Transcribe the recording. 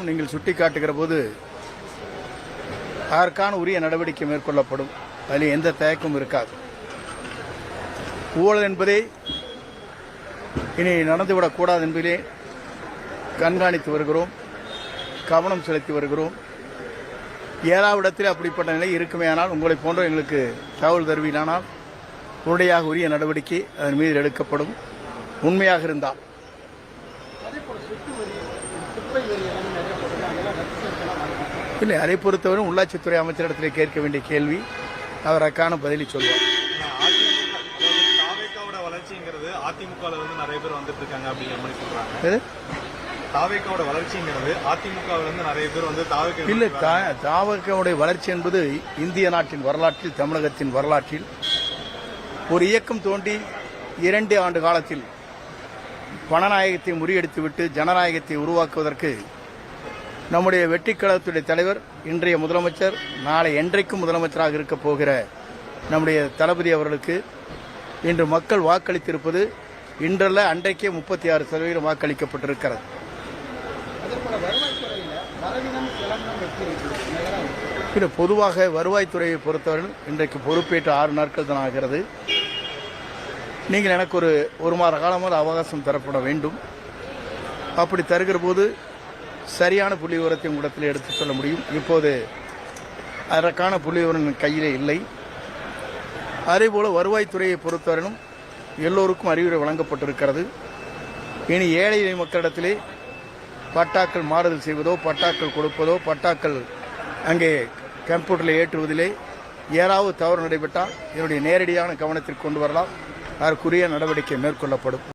நீங்கள் சுட்டிக்காட்டுகிற போது அதற்கான உரிய நடவடிக்கை மேற்கொள்ளப்படும். அதில் எந்த தயக்கமும் இருக்காது. ஊழல் என்பதே இனி நடந்துவிடக்கூடாது என்பதிலே கண்காணித்து வருகிறோம், கவனம் செலுத்தி வருகிறோம். ஏழாவது இடத்தில் அப்படிப்பட்ட நிலை இருக்குமேயானால் உங்களை போன்ற எங்களுக்கு தகவல் தருவீரானால் உடனடியாக உரிய நடவடிக்கை அதன் மீது எடுக்கப்படும். உண்மையாக இருந்தால் இல்லை, அதை பொறுத்தவரை உள்ளாட்சித்துறை அமைச்சரிடத்தில் கேட்க வேண்டிய கேள்வி, அவர் அதற்கான பதிலை சொல்வார். வளர்ச்சிங்கிறது அதிமுகவில் வந்து நிறைய பேர் வந்துட்டு இருக்காங்க அப்படிங்கிற மாதிரி சொல்றாங்க. தாவேக்காவோட வளர்ச்சிங்கிறது அதிமுகவில் வந்து நிறைய பேர் வந்து இல்லை, தாவேக்காவுடைய வளர்ச்சி என்பது இந்திய நாட்டின் வரலாற்றில், தமிழகத்தின் வரலாற்றில் ஒரு இயக்கம் தோன்றி 2 ஆண்டு காலத்தில் பணநாயகத்தை முறியடித்துவிட்டு ஜனநாயகத்தை உருவாக்குவதற்கு நம்முடைய வெற்றி கழகத்துடைய தலைவர், இன்றைய முதலமைச்சர், நாளை என்றைக்கும் முதலமைச்சராக இருக்கப் போகிற நம்முடைய தளபதி அவர்களுக்கு இன்று மக்கள் வாக்களித்திருப்பது இன்றல்ல அன்றைக்கே 36% வாக்களிக்கப்பட்டிருக்கிறது. பொதுவாக வருவாய்த்துறையை பொறுத்தவரை இன்றைக்கு பொறுப்பேற்று 6 நாட்கள் தான் ஆகிறது. நீங்கள் எனக்கு ஒரு மாத காலமாக அவகாசம் தரப்பட வேண்டும். அப்படி தருகிற போது சரியான புள்ளி விவரத்தை உங்களிடத்தில் எடுத்துச் சொல்ல முடியும். இப்போது அதற்கான புள்ளி விவரம் கையிலே இல்லை. அதேபோல் வருவாய்த்துறையை பொறுத்தவரையிலும் எல்லோருக்கும் அறிவுரை வழங்கப்பட்டிருக்கிறது. இனி ஏழை மக்களிடத்திலே பட்டாக்கள் மாறுதல் செய்வதோ, பட்டாக்கள் கொடுப்பதோ, பட்டாக்கள் அங்கே கம்ப்யூட்டரில் ஏற்றுவதிலே ஏதாவது தவறு நடைபெற்றால் என்னுடைய நேரடியான கவனத்திற்கு கொண்டு வரலாம். அதற்குரிய நடவடிக்கை மேற்கொள்ளப்படும்.